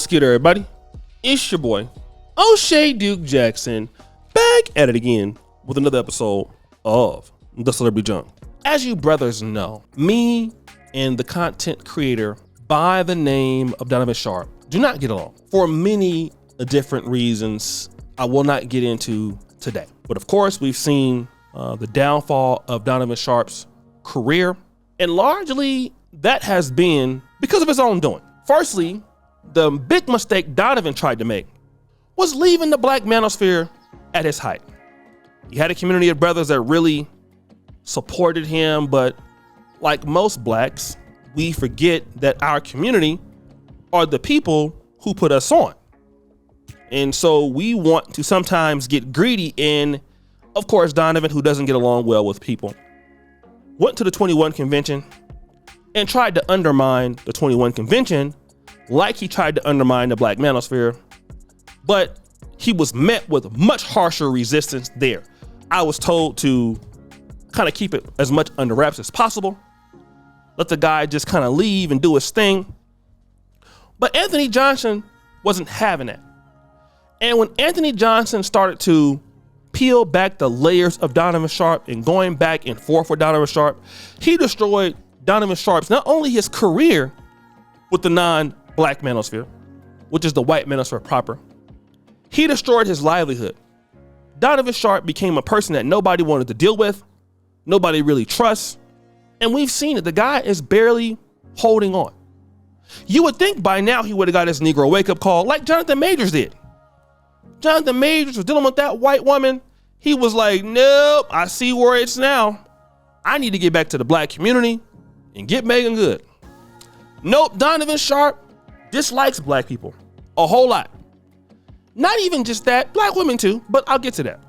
What's good, everybody? It's your boy, O'Shea Duke Jackson, back at it again with another episode of The Celebrity Junk. As you brothers know, me and the content creator by the name of Donovan Sharp do not get along for many different reasons I will not get into today. But of course, we've seen the downfall of Donovan Sharp's career, and largely that has been because of his own doing. Firstly, the big mistake Donovan tried to make was leaving the black manosphere at his height. He had a community of brothers that really supported him, but like most blacks, we forget that our community are the people who put us on. And so we want to sometimes get greedy, and of course, Donovan, who doesn't get along well with people, went to the 21 convention and tried to undermine the 21 convention like he tried to undermine the black manosphere, but he was met with much harsher resistance there. I was told to kind of keep it as much under wraps as possible, let the guy just kind of leave and do his thing. But Anthony Johnson wasn't having that. And when Anthony Johnson started to peel back the layers of Donovan Sharp and going back and forth with Donovan Sharp, he destroyed Donovan Sharp's, not only his career with the non-black manosphere, which is the white manosphere proper, he destroyed his livelihood. Donovan Sharp became a person that nobody wanted to deal with, nobody really trusts, and we've seen it. The guy is barely holding on. You would think by now he would have got his Negro wake-up call like Jonathan Majors did. Jonathan Majors was dealing with that white woman. He was like, nope, I see where it's now. I need to get back to the black community and get Megan good. Nope, Donovan Sharp dislikes black people a whole lot. Not even just that, black women too, but I'll get to that.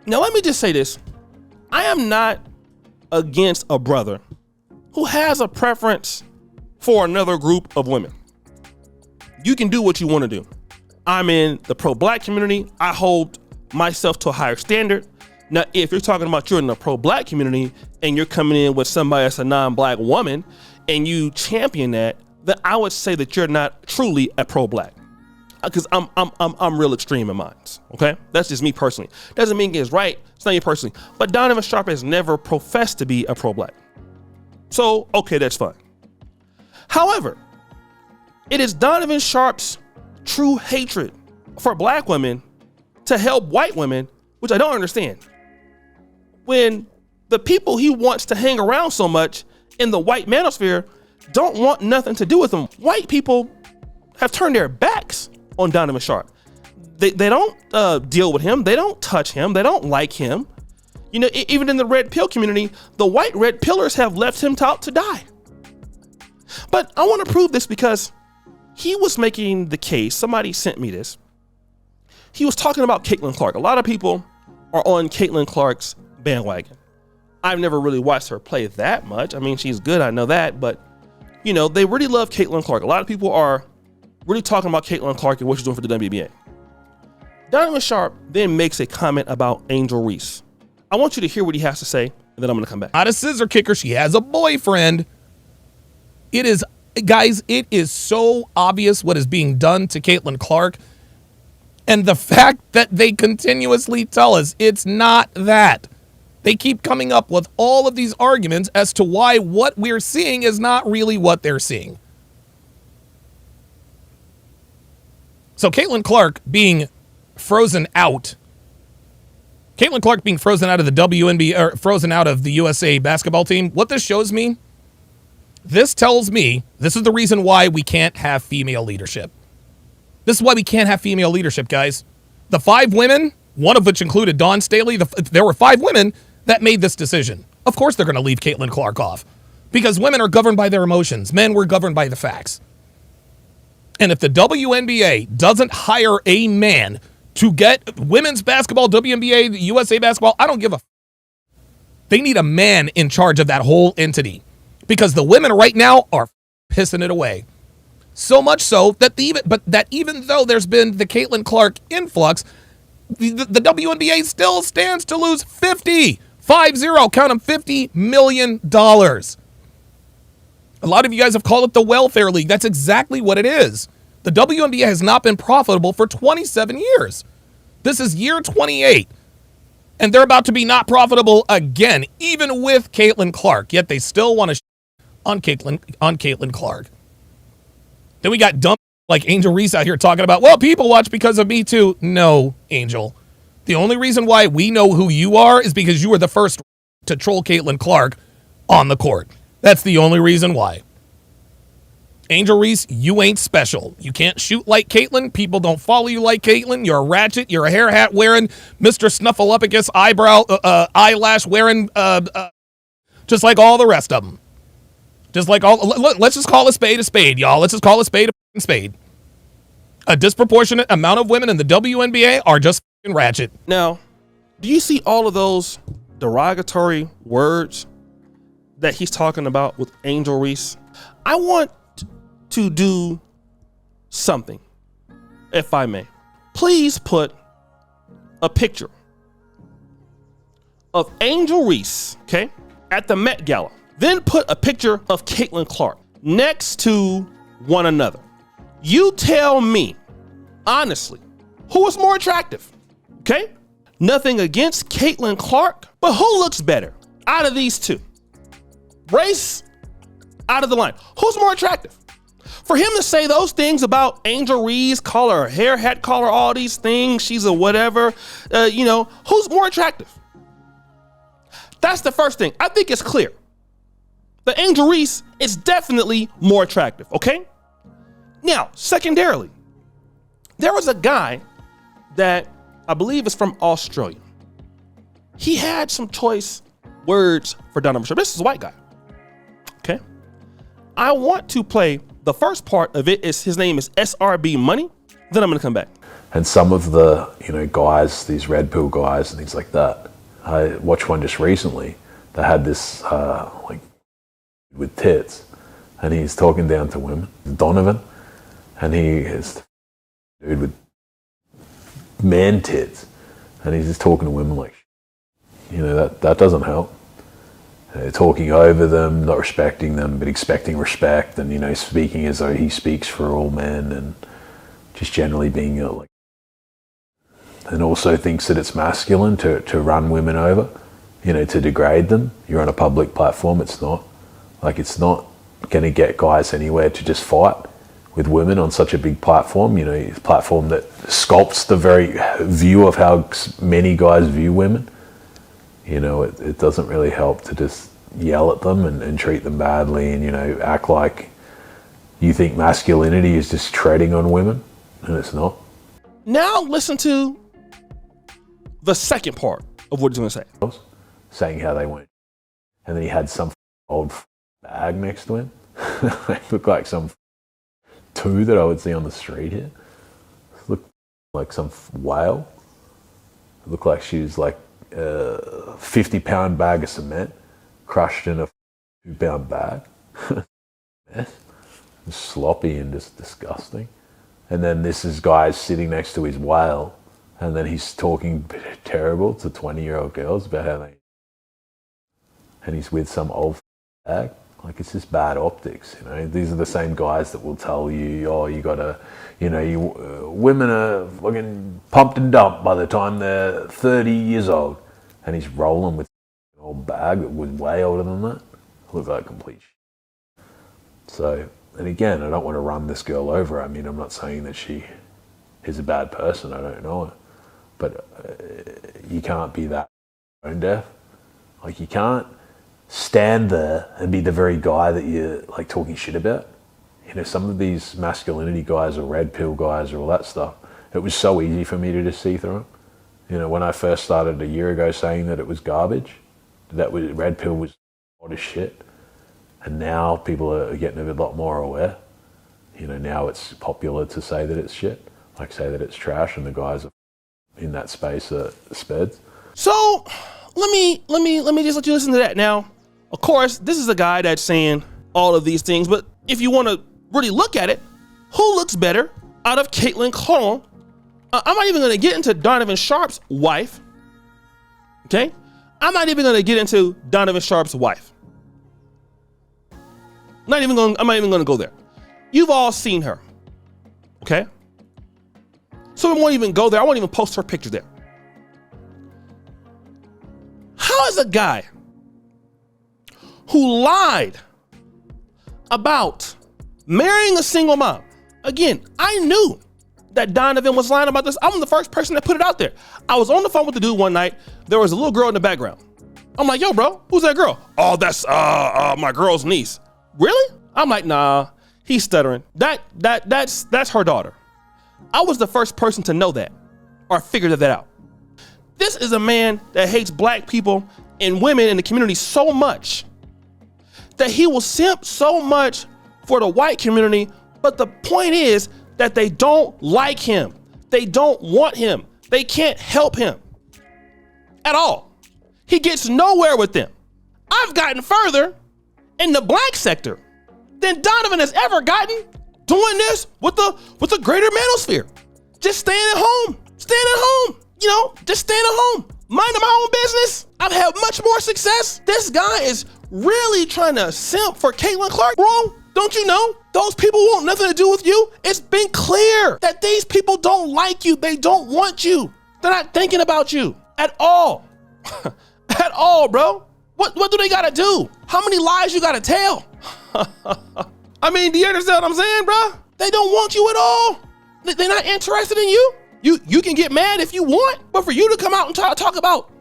Now, let me just say this. I am not against a brother who has a preference for another group of women. You can do what you want to do. I'm in the pro-black community. I hold myself to a higher standard. Now, if you're talking about you're in the pro-black community and you're coming in with somebody that's a non-black woman and you champion that, then I would say that you're not truly a pro-black, because I'm real extreme in mine. Okay, that's just me personally. Doesn't mean it's right. It's not you personally. But Donovan Sharp has never professed to be a pro-black. So okay, that's fine. However, it is Donovan Sharp's true hatred for black women to help white women, which I don't understand. When the people he wants to hang around so much in the white manosphere don't want nothing to do with him. White people have turned their backs on Donovan Sharp. They don't deal with him. They don't touch him. They don't like him. You know, even in the red pill community, the white red pillars have left him out to die. But I want to prove this because he was making the case. Somebody sent me this. He was talking about Caitlyn Clark. A lot of people are on Caitlyn Clark's bandwagon. I've never really watched her play that much. I mean, she's good, I know that, but you know, they really love Caitlyn Clark. A lot of people are really talking about Caitlyn Clark and what she's doing for the WNBA. Donovan Sharp then makes a comment about Angel Reese. I want you to hear what he has to say, and then I'm going to come back. Not a scissor kicker. She has a boyfriend. It is, guys, it is so obvious what is being done to Caitlyn Clark. And the fact that they continuously tell us it's not that. They keep coming up with all of these arguments as to why what we're seeing is not really what they're seeing. So Caitlyn Clark being frozen out. Caitlyn Clark being frozen out of the WNBA, or frozen out of the USA basketball team. What this shows me, this tells me, this is the reason why we can't have female leadership. This is why we can't have female leadership, guys. The 5 women, one of which included Dawn Staley, there were 5 women that made this decision. Of course they're going to leave Caitlyn Clark off, because women are governed by their emotions. Men were governed by the facts. And if the WNBA doesn't hire a man to get women's basketball, WNBA, USA basketball, I don't give a They need a man in charge of that whole entity, because the women right now are pissing it away. So much so that even though there's been the Caitlyn Clark influx, the WNBA still stands to lose 50, count them, $50 million. A lot of you guys have called it the welfare league. That's exactly what it is. The WNBA has not been profitable for 27 years. This is year 28. And they're about to be not profitable again, even with Caitlyn Clark. Yet they still want to on Caitlyn Clark. Then we got dumb like Angel Reese out here talking about, well, people watch because of me too. No, Angel. The only reason why we know who you are is because you were the first to troll Caitlyn Clark on the court. That's the only reason why. Angel Reese, you ain't special. You can't shoot like Caitlyn. People don't follow you like Caitlyn. You're a ratchet. You're a hair hat wearing, Mr. Snuffleupagus eyelash wearing, just like all the rest of them. Just like let's just call a spade, y'all. Let's just call a spade a spade. A disproportionate amount of women in the WNBA are just ratchet. Now, do you see all of those derogatory words that he's talking about with Angel Reese? I want to do something, if I may. Please put a picture of Angel Reese, okay, at the Met Gala. Then put a picture of Caitlyn Clark next to one another. You tell me, honestly, who is more attractive, okay? Nothing against Caitlyn Clark, but who looks better out of these two? Race out of the line. Who's more attractive? For him to say those things about Angel Reese, call her a hair hat, call her all these things, she's a whatever, who's more attractive? That's the first thing. I think it's clear. The Angel Reese is definitely more attractive, okay? Now, secondarily, there was a guy that I believe is from Australia. He had some choice words for Donovan Sharpe. This is a white guy, okay? I want to play the first part of it. His name is SRB Money. Then I'm going to come back. And some of the, guys, these red pill guys and things like that. I watched one just recently that had this, with tits. And he's talking down to women, Donovan. And he is dude with man tits. And he's just talking to women like, that doesn't help. Talking over them, not respecting them, but expecting respect, and speaking as though he speaks for all men, and just generally being and also thinks that it's masculine to run women over, to degrade them. You're on a public platform. It's not going to get guys anywhere to just fight with women on such a big platform. A platform that sculpts the very view of how many guys view women. It doesn't really help to just yell at them and treat them badly and, act like you think masculinity is just treading on women, and it's not. Now listen to the second part of what he's going to say. Saying how they went. And then he had some old bag next to him. They look like some two that I would see on the street here. Look like some whale. It looked like she was like 50-pound bag of cement crushed in a 2-pound bag. Sloppy and just disgusting. And then this is guys sitting next to his whale, and then he's talking terrible to 20-year-old girls about how they, and he's with some old bag. Like, it's just bad optics, These are the same guys that will tell you, oh, you gotta, women are fucking pumped and dumped by the time they're 30 years old. And he's rolling with an old bag that was way older than that. Look like complete shit. So, and again, I don't want to run this girl over. I mean, I'm not saying that she is a bad person. I don't know her. But you can't be that tone deaf. Like, you can't stand there and be the very guy that you're like talking shit about. Some of these masculinity guys or red pill guys or all that stuff, it was so easy for me to just see through them. When I first started a year ago saying that it was garbage, that was, red pill was hot as shit. And now people are getting a lot more aware. Now it's popular to say that it's shit, like say that it's trash, and the guys in that space are speds. So let me just let you listen to that. Now, of course, this is a guy that's saying all of these things, but if you want to really look at it, who looks better out of Caitlyn Clark? I'm not even going to get into Donovan Sharpe's wife. Okay? I'm not even going to get into Donovan Sharpe's wife. I'm not even going to go there. You've all seen her. Okay? So we won't even go there. I won't even post her picture there. How is a guy who lied about marrying a single mom? Again, I knew that Donovan was lying about this. I'm the first person that put it out there. I was on the phone with the dude one night. There was a little girl in the background. I'm like, yo, bro, who's that girl? Oh, that's my girl's niece. Really? I'm like, nah, he's stuttering. That's her daughter. I was the first person to know that or figure that out. This is a man that hates black people and women in the community so much that he will simp so much for the white community. But the point is that they don't like him. They don't want him. They can't help him at all. He gets nowhere with them. I've gotten further in the black sector than Donovan has ever gotten doing this with the greater manosphere. Just staying at home, just staying at home, minding my own business. I've had much more success. This guy is really trying to simp for Caitlyn Clark, bro. Don't you know? Those people want nothing to do with you. It's been clear that these people don't like you. They don't want you. They're not thinking about you at all. At all, bro. What do they gotta do? How many lies you gotta tell? I mean, do you understand what I'm saying, bro? They don't want you at all. They're not interested in you. You can get mad if you want, but for you to come out and talk about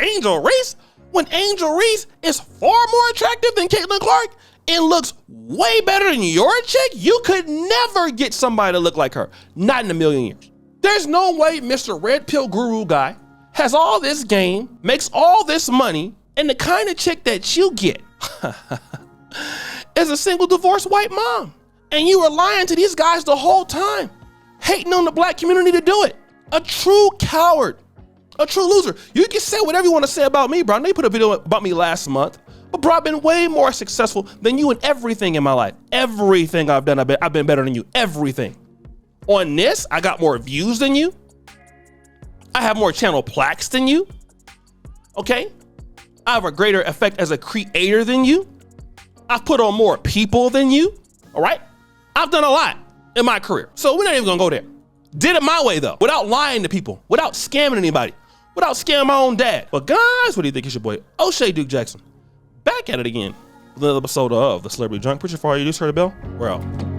Angel Reese, when Angel Reese is far more attractive than Caitlyn Clark and looks way better than your chick, you could never get somebody to look like her. Not in a million years. There's no way Mr. Red Pill Guru guy has all this game, makes all this money, and the kind of chick that you get is a single divorced white mom. And you were lying to these guys the whole time, hating on the black community to do it. A true coward, a true loser. You can say whatever you want to say about me, bro. I know you put a video about me last month, but bro, I've been way more successful than you in everything in my life. Everything I've done, I've been better than you. Everything. On this, I got more views than you. I have more channel plaques than you. Okay? I have a greater effect as a creator than you. I've put on more people than you. All right? I've done a lot in my career. So we're not even gonna go there. Did it my way though, without lying to people, without scamming anybody, without scamming my own dad. But guys, what do you think? It's your boy, O'Shea Duke Jackson. Back at it again with another episode of The Celebrity Junk. Push it far, you just heard the bell. We're out.